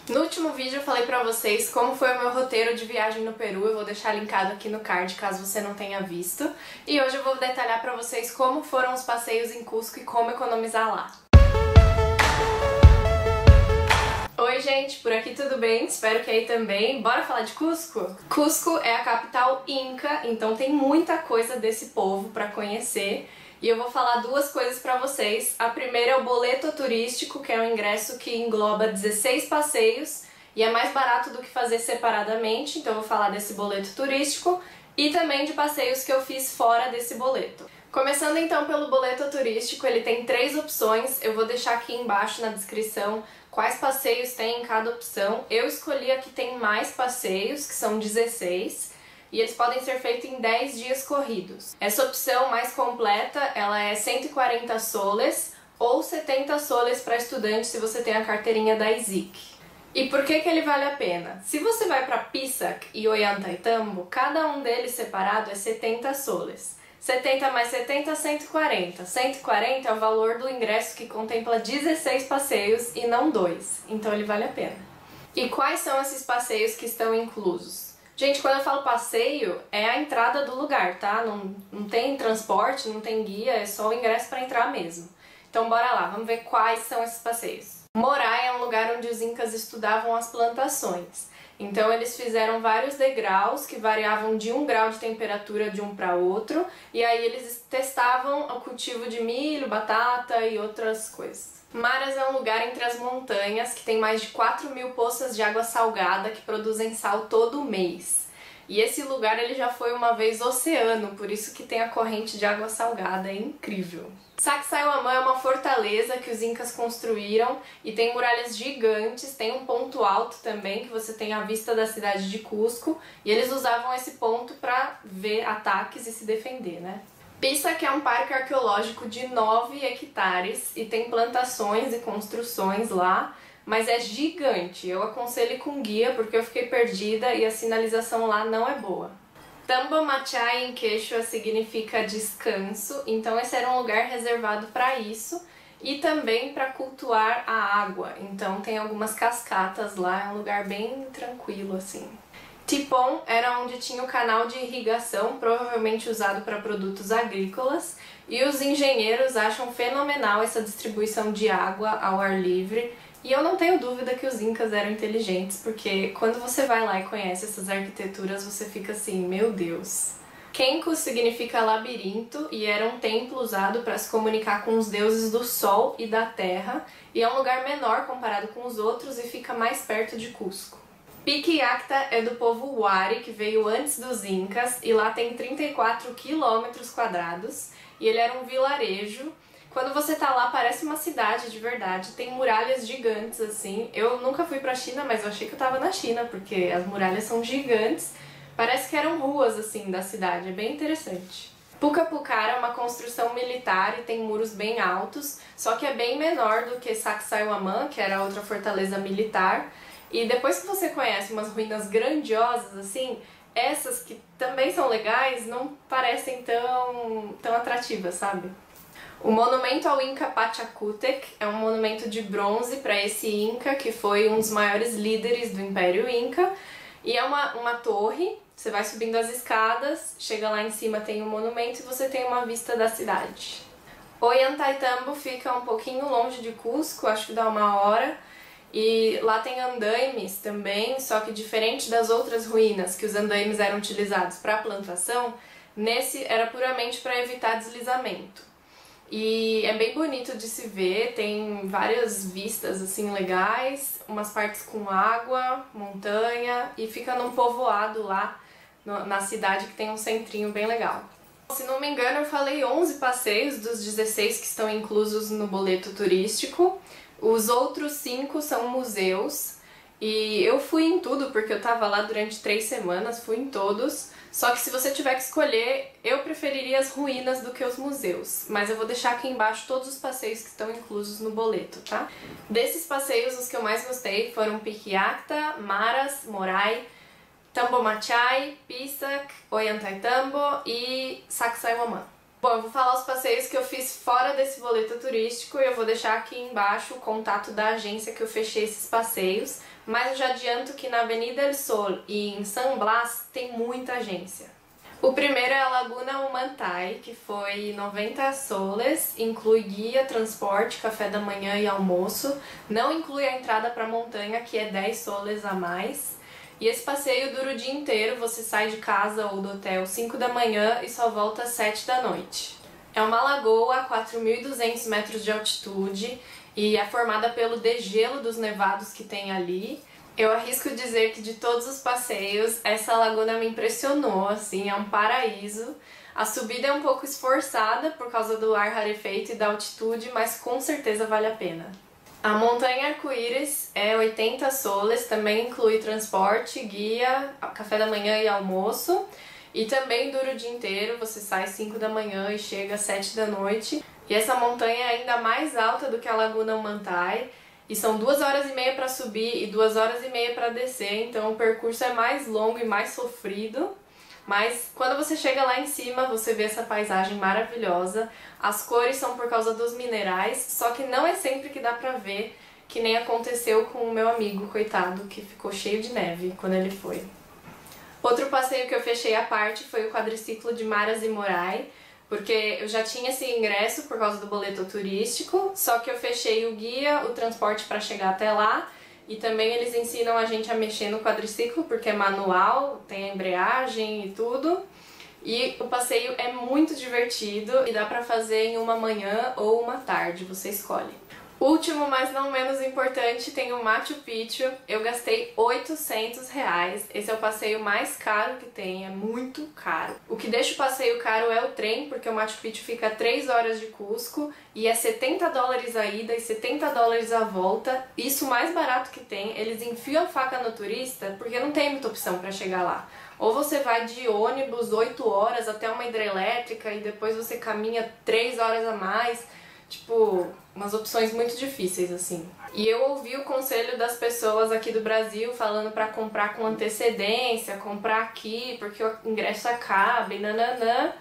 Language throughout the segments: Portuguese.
No último vídeo eu falei pra vocês como foi o meu roteiro de viagem no Peru, eu vou deixar linkado aqui no card caso você não tenha visto. E hoje eu vou detalhar pra vocês como foram os passeios em Cusco e como economizar lá. Oi gente, por aqui tudo bem? Espero que aí também. Bora falar de Cusco? Cusco é a capital Inca, então tem muita coisa desse povo pra conhecer. E eu vou falar duas coisas pra vocês. A primeira é o boleto turístico, que é um ingresso que engloba 16 passeios e é mais barato do que fazer separadamente, então eu vou falar desse boleto turístico e também de passeios que eu fiz fora desse boleto. Começando então pelo boleto turístico, ele tem 3 opções, eu vou deixar aqui embaixo na descrição quais passeios tem em cada opção. Eu escolhi a que tem mais passeios, que são 16, e eles podem ser feitos em 10 dias corridos. Essa opção mais completa, ela é 140 soles ou 70 soles para estudante se você tem a carteirinha da ISIC. E por que ele vale a pena? Se você vai para Pisac e Ollantaytambo, cada um deles separado é 70 soles. 70 mais 70, 140. 140 é o valor do ingresso que contempla 16 passeios e não 2, então ele vale a pena. E quais são esses passeios que estão inclusos? Gente, quando eu falo passeio, é a entrada do lugar, tá? Não tem transporte, não tem guia, é só o ingresso para entrar mesmo. Então bora lá, vamos ver quais são esses passeios. Morai é um lugar onde os incas estudavam as plantações. Então eles fizeram vários degraus que variavam de 1 grau de temperatura de um para outro, e aí eles testavam o cultivo de milho, batata e outras coisas. Maras é um lugar entre as montanhas que tem mais de 4.000 poças de água salgada que produzem sal todo mês. E esse lugar ele já foi uma vez oceano, por isso que tem a corrente de água salgada, é incrível. Sacsayhuamán é uma fortaleza que os incas construíram e tem muralhas gigantes, tem um ponto alto também que você tem a vista da cidade de Cusco, e eles usavam esse ponto para ver ataques e se defender, né? Pisac é um parque arqueológico de 9 hectares e tem plantações e construções lá, mas é gigante. Eu aconselho ir com guia porque eu fiquei perdida e a sinalização lá não é boa. Tambo Machai em Quechua significa descanso, então esse era um lugar reservado para isso e também para cultuar a água. Então tem algumas cascatas lá, é um lugar bem tranquilo assim. Tipon era onde tinha o canal de irrigação, provavelmente usado para produtos agrícolas, e os engenheiros acham fenomenal essa distribuição de água ao ar livre, e eu não tenho dúvida que os incas eram inteligentes, porque quando você vai lá e conhece essas arquiteturas, você fica assim, meu Deus. Kenko significa labirinto e era um templo usado para se comunicar com os deuses do sol e da terra, e é um lugar menor comparado com os outros e fica mais perto de Cusco. Pique Acta é do povo Wari, que veio antes dos Incas, e lá tem 34 quilômetros quadrados, e ele era um vilarejo. Quando você tá lá, parece uma cidade de verdade, tem muralhas gigantes assim. Eu nunca fui pra China, mas eu achei que eu tava na China, porque as muralhas são gigantes. Parece que eram ruas assim da cidade, é bem interessante. Pucapucara é uma construção militar e tem muros bem altos, só que é bem menor do que Sacsayhuamán, que era outra fortaleza militar. E depois que você conhece umas ruínas grandiosas assim, essas que também são legais não parecem tão atrativas, sabe? O monumento ao Inca Pachacútec é um monumento de bronze para esse Inca que foi um dos maiores líderes do Império Inca, e é uma torre, você vai subindo as escadas, chega lá em cima tem um monumento e você tem uma vista da cidade. Ollantaytambo fica um pouquinho longe de Cusco, acho que dá 1 hora, e lá tem andaimes também, só que diferente das outras ruínas que os andaimes eram utilizados para plantação, nesse era puramente para evitar deslizamento. E é bem bonito de se ver, tem várias vistas assim legais, umas partes com água, montanha, e fica num povoado lá na cidade que tem um centrinho bem legal. Se não me engano, eu falei 11 passeios dos 16 que estão inclusos no boleto turístico. Os outros 5 são museus, e eu fui em tudo porque eu tava lá durante 3 semanas, fui em todos. Só que se você tiver que escolher, eu preferiria as ruínas do que os museus. Mas eu vou deixar aqui embaixo todos os passeios que estão inclusos no boleto, tá? Desses passeios, os que eu mais gostei foram Pique Acta, Maras, Morai, Tambo Machai, Pisac, Ollantaytambo e Sacsayhuamán. Bom, eu vou falar os passeios que eu fiz fora desse boleto turístico e eu vou deixar aqui embaixo o contato da agência que eu fechei esses passeios, mas eu já adianto que na Avenida El Sol e em San Blas tem muita agência. O primeiro é a Laguna Humantay, que foi 90 soles, inclui guia, transporte, café da manhã e almoço, não inclui a entrada para a montanha, que é 10 soles a mais. E esse passeio dura o dia inteiro, você sai de casa ou do hotel 5 da manhã e só volta às 7 da noite. É uma lagoa a 4.200 metros de altitude e é formada pelo degelo dos nevados que tem ali. Eu arrisco dizer que de todos os passeios, essa laguna me impressionou, assim, é um paraíso. A subida é um pouco esforçada por causa do ar rarefeito e da altitude, mas com certeza vale a pena. A Montanha Arco-Íris é 80 soles, também inclui transporte, guia, café da manhã e almoço. E também dura o dia inteiro, você sai 5 da manhã e chega às 7 da noite. E essa montanha é ainda mais alta do que a Laguna Humantay. E são 2 horas e meia para subir e 2 horas e meia para descer, então o percurso é mais longo e mais sofrido. Mas quando você chega lá em cima, você vê essa paisagem maravilhosa. As cores são por causa dos minerais, só que não é sempre que dá pra ver, que nem aconteceu com o meu amigo, coitado, que ficou cheio de neve quando ele foi. Outro passeio que eu fechei à parte foi o quadriciclo de Maras e Morai, porque eu já tinha esse ingresso por causa do boleto turístico, só que eu fechei o guia, o transporte para chegar até lá, e também eles ensinam a gente a mexer no quadriciclo, porque é manual, tem a embreagem e tudo. E o passeio é muito divertido e dá pra fazer em uma manhã ou uma tarde, você escolhe. Último, mas não menos importante, tem o Machu Picchu. Eu gastei R$800. Esse é o passeio mais caro que tem, é muito caro. O que deixa o passeio caro é o trem, porque o Machu Picchu fica a 3 horas de Cusco e é $70 a ida e $70 a volta. Isso o mais barato que tem. Eles enfiam a faca no turista porque não tem muita opção para chegar lá. Ou você vai de ônibus 8 horas até uma hidrelétrica e depois você caminha 3 horas a mais. Tipo, umas opções muito difíceis, assim. E eu ouvi o conselho das pessoas aqui do Brasil falando pra comprar com antecedência, comprar aqui porque o ingresso acaba e nananã.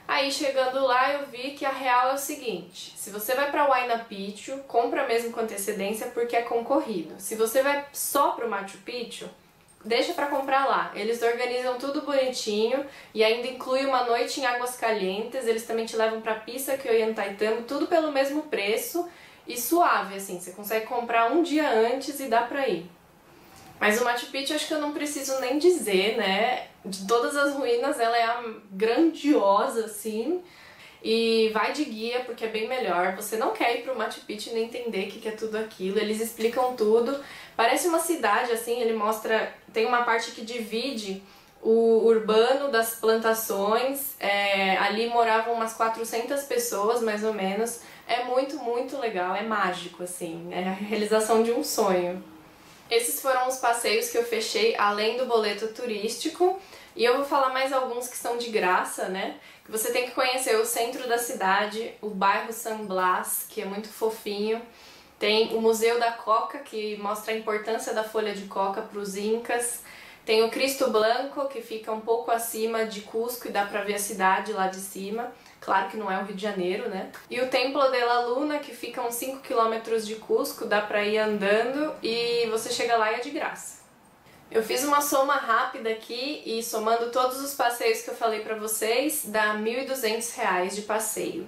Aí chegando lá eu vi que a real é o seguinte: se você vai pra Huayna Picchu, compra mesmo com antecedência porque é concorrido. Se você vai só pro Machu Picchu, deixa pra comprar lá. Eles organizam tudo bonitinho e ainda inclui uma noite em Águas Calientes. Eles também te levam pra pista que Ollantaytambo, tudo pelo mesmo preço e suave, assim. Você consegue comprar um dia antes e dá pra ir. Mas o Machu Picchu acho que eu não preciso nem dizer, né? De todas as ruínas ela é a grandiosa, assim. E vai de guia porque é bem melhor. Você não quer ir pro Machu Picchu e nem entender o que é tudo aquilo. Eles explicam tudo. Parece uma cidade, assim, ele mostra... Tem uma parte que divide o urbano das plantações. Ali moravam umas 400 pessoas, mais ou menos. É muito, muito legal. É mágico, assim. É a realização de um sonho. Esses foram os passeios que eu fechei além do boleto turístico. E eu vou falar mais alguns que são de graça, né? Você tem que conhecer o centro da cidade, o bairro San Blas, que é muito fofinho. Tem o Museu da Coca, que mostra a importância da folha de coca para os incas. Tem o Cristo Blanco, que fica um pouco acima de Cusco e dá pra ver a cidade lá de cima. Claro que não é o Rio de Janeiro, né? E o Templo de la Luna, que fica uns 5 km de Cusco, dá pra ir andando e você chega lá e é de graça. Eu fiz uma soma rápida aqui e somando todos os passeios que eu falei pra vocês, dá R$1.200 de passeio.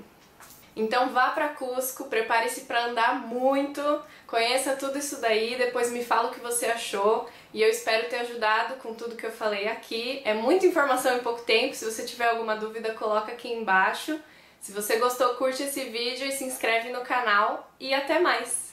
Então vá pra Cusco, prepare-se pra andar muito, conheça tudo isso daí, depois me fala o que você achou e eu espero ter ajudado com tudo que eu falei aqui. É muita informação em pouco tempo, se você tiver alguma dúvida coloca aqui embaixo. Se você gostou, curte esse vídeo e se inscreve no canal e até mais!